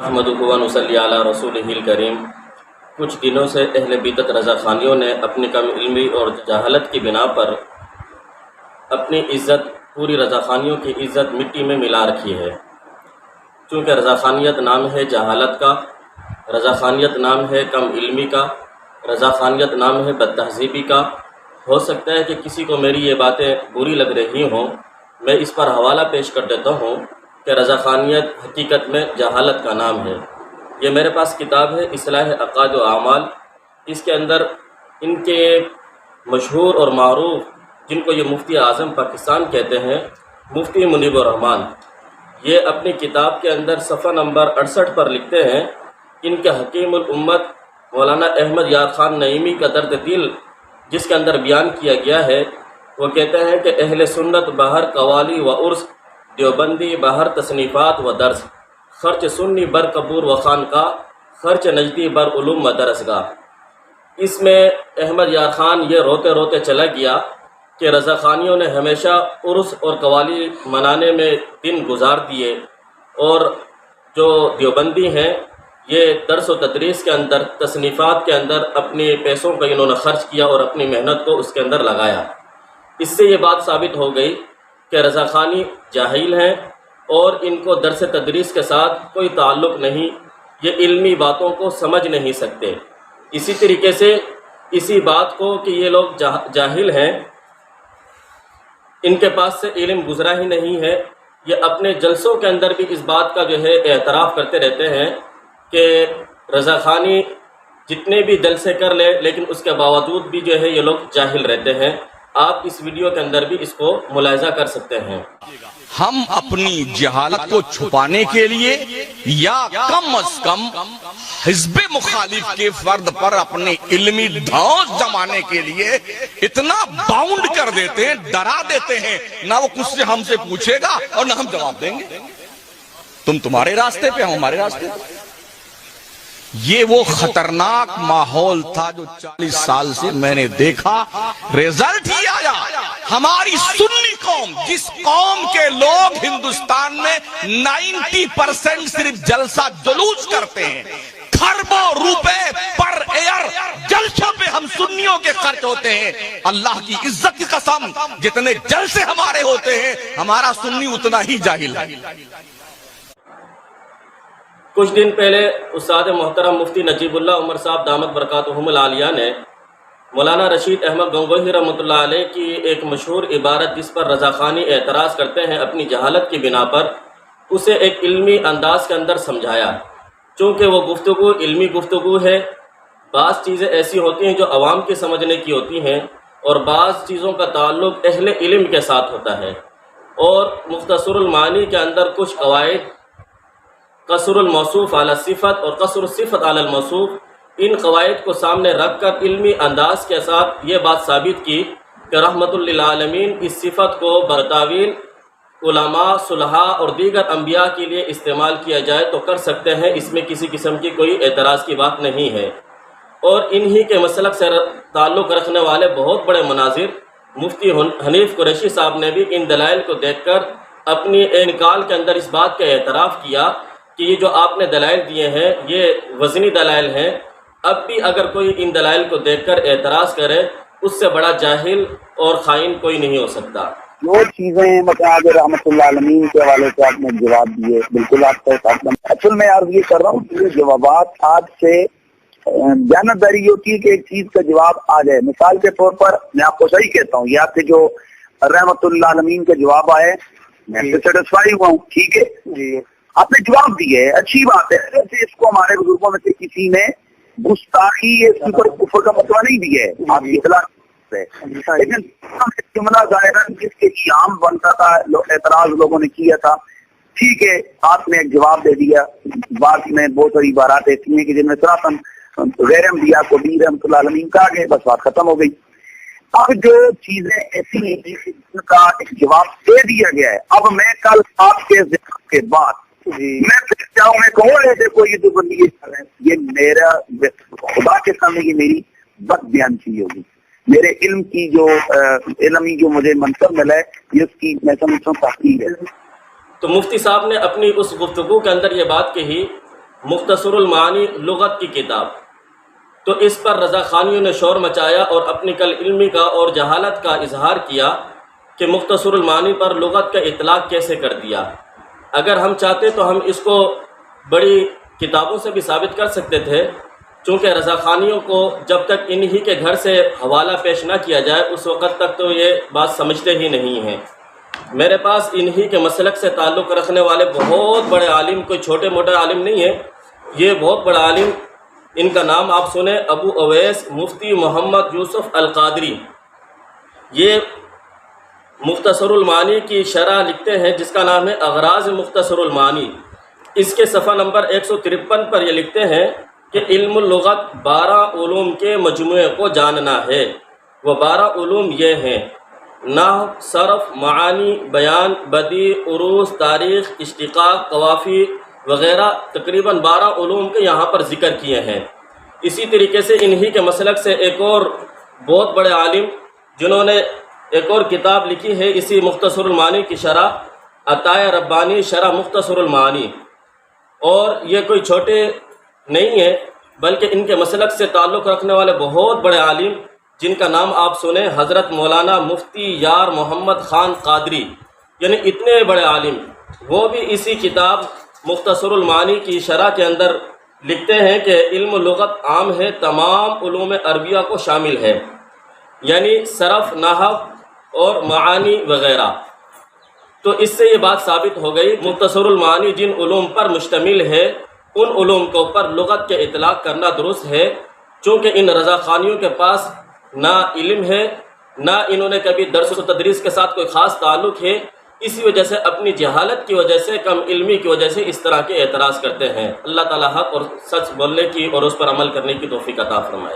احمدہ و نصلی علی رسولہ الکریم۔ کچھ دنوں سے اہل بدعت رضاخانیوں نے اپنی کم علمی اور جہالت کی بنا پر اپنی عزت، پوری رضاخانیوں کی عزت مٹی میں ملا رکھی ہے۔ چونکہ رضاخانیت نام ہے جہالت کا، رضاخانیت نام ہے کم علمی کا، رضاخانیت نام ہے بد تہذیبی کا۔ ہو سکتا ہے کہ کسی کو میری یہ باتیں بری لگ رہی ہوں، میں اس پر حوالہ پیش کر دیتا ہوں کہ رضاخانیت حقیقت میں جہالت کا نام ہے۔ یہ میرے پاس کتاب ہے اصلاح عقائد و اعمال۔ اس کے اندر ان کے مشہور اور معروف، جن کو یہ مفتی اعظم پاکستان کہتے ہیں، مفتی منیب الرحمن، یہ اپنی کتاب کے اندر صفحہ نمبر 68 پر لکھتے ہیں، ان کے حکیم الامت مولانا احمد یار خان نعیمی کا درد دل جس کے اندر بیان کیا گیا ہے، وہ کہتے ہیں کہ اہل سنت بہر قوالی و عرس، دیوبندی بہر تصنیفات و درس، خرچ سنی بر قبور و خانقاہ، خرچ نجدی بر علوم و درسگاہ۔ اس میں احمد یار خان یہ روتے روتے چلا گیا کہ رضاخانیوں نے ہمیشہ عرس اور قوالی منانے میں دن گزار دیے، اور جو دیوبندی ہیں یہ درس و تدریس کے اندر، تصنیفات کے اندر اپنے پیسوں کا انہوں نے خرچ کیا اور اپنی محنت کو اس کے اندر لگایا۔ اس سے یہ بات ثابت ہو گئی کہ رضاخانی جاہل ہیں اور ان کو درس تدریس کے ساتھ کوئی تعلق نہیں، یہ علمی باتوں کو سمجھ نہیں سکتے۔ اسی طریقے سے اسی بات کو کہ یہ لوگ جاہل ہیں، ان کے پاس سے علم گزرا ہی نہیں ہے، یہ اپنے جلسوں کے اندر بھی اس بات کا جو ہے اعتراف کرتے رہتے ہیں کہ رضاخانی جتنے بھی جلسے کر لے لیکن اس کے باوجود بھی جو ہے یہ لوگ جاہل رہتے ہیں۔ آپ اس ویڈیو کے اندر بھی اس کو ملاحظہ کر سکتے ہیں۔ ہم اپنی جہالت کو چھپانے کے لیے یا کم از کم حزب مخالف کے فرد پر اپنے علمی دھوس جمانے کے لیے اتنا باؤنڈ کر دیتے ہیں، ڈرا دیتے ہیں، نہ وہ کچھ سے ہم سے پوچھے گا اور نہ ہم جواب دیں گے۔ تم تمہارے راستے پہ، ہم ہمارے راستے پہ۔ یہ وہ خطرناک ماحول تھا جو 40 سال سے میں نے دیکھا، ریزلٹ ہی آیا۔ ہماری سنی قوم، جس قوم کے لوگ ہندوستان میں 90% صرف جلسہ جلوس کرتے ہیں، کھربوں روپے پر ایئر جلسوں پہ ہم سنیوں کے خرچ ہوتے ہیں۔ اللہ کی عزت کی قسم، جتنے جلسے ہمارے ہوتے ہیں ہمارا سنی اتنا ہی جاہل ہے۔ کچھ دن پہلے استاد محترم مفتی نجیب اللہ عمر صاحب دامت برکاتہم العالیہ نے مولانا رشید احمد گنگوہی رحمۃ اللہ علیہ کی ایک مشہور عبارت جس پر رضاخانی اعتراض کرتے ہیں اپنی جہالت کی بنا پر، اسے ایک علمی انداز کے اندر سمجھایا۔ چونکہ وہ گفتگو علمی گفتگو ہے، بعض چیزیں ایسی ہوتی ہیں جو عوام کی سمجھنے کی ہوتی ہیں اور بعض چیزوں کا تعلق اہل علم کے ساتھ ہوتا ہے، اور مختصر المعانی کے اندر کچھ قواعد، قصر الموصوف علی الصفت اور قصر الصفت علی الموصوف، ان قواعد کو سامنے رکھ کر علمی انداز کے ساتھ یہ بات ثابت کی کہ رحمت للعالمین اس صفت کو برتاویل علماء، صلحاء اور دیگر انبیاء کے لیے استعمال کیا جائے تو کر سکتے ہیں، اس میں کسی قسم کی کوئی اعتراض کی بات نہیں ہے۔ اور انہی کے مسلک سے تعلق رکھنے والے بہت بڑے مناظر مفتی حنیف قریشی صاحب نے بھی ان دلائل کو دیکھ کر اپنی انکال کے اندر اس بات کا اعتراف کیا کہ یہ جو آپ نے دلائل دیے ہیں یہ وزنی دلائل ہیں، اب بھی اگر کوئی ان دلائل کو دیکھ کر اعتراض کرے اس سے بڑا جاہل اور خائن کوئی نہیں ہو سکتا۔ جو چیزیں مطلب رحمت اللہ عالمین کے حوالے سے آپ نے جواب دیے، بالکل آپ کا اصل میں عرض یہ کر رہا ہوں کہ یہ جوابات آج سے جانبداری ہوتی ہے کہ ایک چیز کا جواب آ جائے۔ مثال کے طور پر میں آپ کو صحیح کہتا ہوں، یا کہ جو رحمت اللہ عالمین کے جواب آئے میں سیٹسفائی ہوا ہوں، ٹھیک ہے جی، آپ نے جواب دیے، اچھی بات ہے۔ جیسے اس کو ہمارے بزرگوں میں سے کسی نے گستاخی اس پر کفر کا فتویٰ نہیں دیا ہے، آپ کی اطلاع ہے، لیکن جملہ ظاہراً جس کے عام بنتا تھا، اعتراض لوگوں نے کیا تھا، ٹھیک ہے آپ نے ایک جواب دے دیا۔ بات میں بہت ساری عبارات ایسی ہیں کہ جن میں سراپن غیر انبیاء کو بھی رحمۃ اللہ عالمین کہا گیا، بس بات ختم ہو گئی۔ اب جو چیزیں ایسی ہیں جن کا ایک جواب دے دیا گیا ہے، اب میں کل آپ کے ذکر کے بعد میں پھر جاؤں، میں کہوں ایسے کوئی یہ بندی یہ میرا خدا کے سامنے یہ میری بد بیان چیز ہوگی، میرے علم کی جو علمی جو مجھے منصب ملا ہے یہ اس کی میں سمجھتا ہوں تحقیق ہے۔ تو مفتی صاحب نے اپنی اس گفتگو کے اندر یہ بات کہی، مختصر المعانی لغت کی کتاب، تو اس پر رضا خانیوں نے شور مچایا اور اپنی کل علمی کا اور جہالت کا اظہار کیا کہ مختصر المعانی پر لغت کا اطلاق کیسے کر دیا۔ اگر ہم چاہتے تو ہم اس کو بڑی کتابوں سے بھی ثابت کر سکتے تھے، چونکہ رضا خانیوں کو جب تک انہی کے گھر سے حوالہ پیش نہ کیا جائے اس وقت تک تو یہ بات سمجھتے ہی نہیں ہیں۔ میرے پاس انہی کے مسلک سے تعلق رکھنے والے بہت بڑے عالم، کوئی چھوٹے موٹے عالم نہیں ہیں، یہ بہت بڑا عالم، ان کا نام آپ سنیں، ابو اویس مفتی محمد یوسف القادری، یہ مختصر المعانی کی شرح لکھتے ہیں جس کا نام ہے اغراض مختصر المعانی۔ اس کے صفحہ نمبر 153 پر یہ لکھتے ہیں کہ علم اللغت 12 علوم کے مجموعے کو جاننا ہے۔ وہ 12 علوم یہ ہیں: نحو، صرف، معانی، بیان، بدیع، عروض، تاریخ، اشتقاق، قوافی وغیرہ، تقریباً 12 علوم کے یہاں پر ذکر کیے ہیں۔ اسی طریقے سے انہی کے مسلک سے ایک اور بہت بڑے عالم جنہوں نے ایک اور کتاب لکھی ہے اسی مختصر المعانی کی شرح، عطائے ربانی شرح مختصر المعانی، اور یہ کوئی چھوٹے نہیں ہیں بلکہ ان کے مسلک سے تعلق رکھنے والے بہت بڑے عالم جن کا نام آپ سنیں، حضرت مولانا مفتی یار محمد خان قادری، یعنی اتنے بڑے عالم، وہ بھی اسی کتاب مختصر المعانی کی شرح کے اندر لکھتے ہیں کہ علم لغت عام ہے، تمام علوم عربیہ کو شامل ہے، یعنی صرف، نحو اور معانی وغیرہ۔ تو اس سے یہ بات ثابت ہو گئی مختصر المعانی جن علوم پر مشتمل ہے ان علوم کے اوپر لغت کے اطلاق کرنا درست ہے، چونکہ ان رضا خانیوں کے پاس نہ علم ہے، نہ انہوں نے کبھی درس و تدریس کے ساتھ کوئی خاص تعلق ہے، اسی وجہ سے اپنی جہالت کی وجہ سے، کم علمی کی وجہ سے اس طرح کے اعتراض کرتے ہیں۔ اللہ تعالیٰ حق اور سچ بولنے کی اور اس پر عمل کرنے کی توفیق عطا فرمائے۔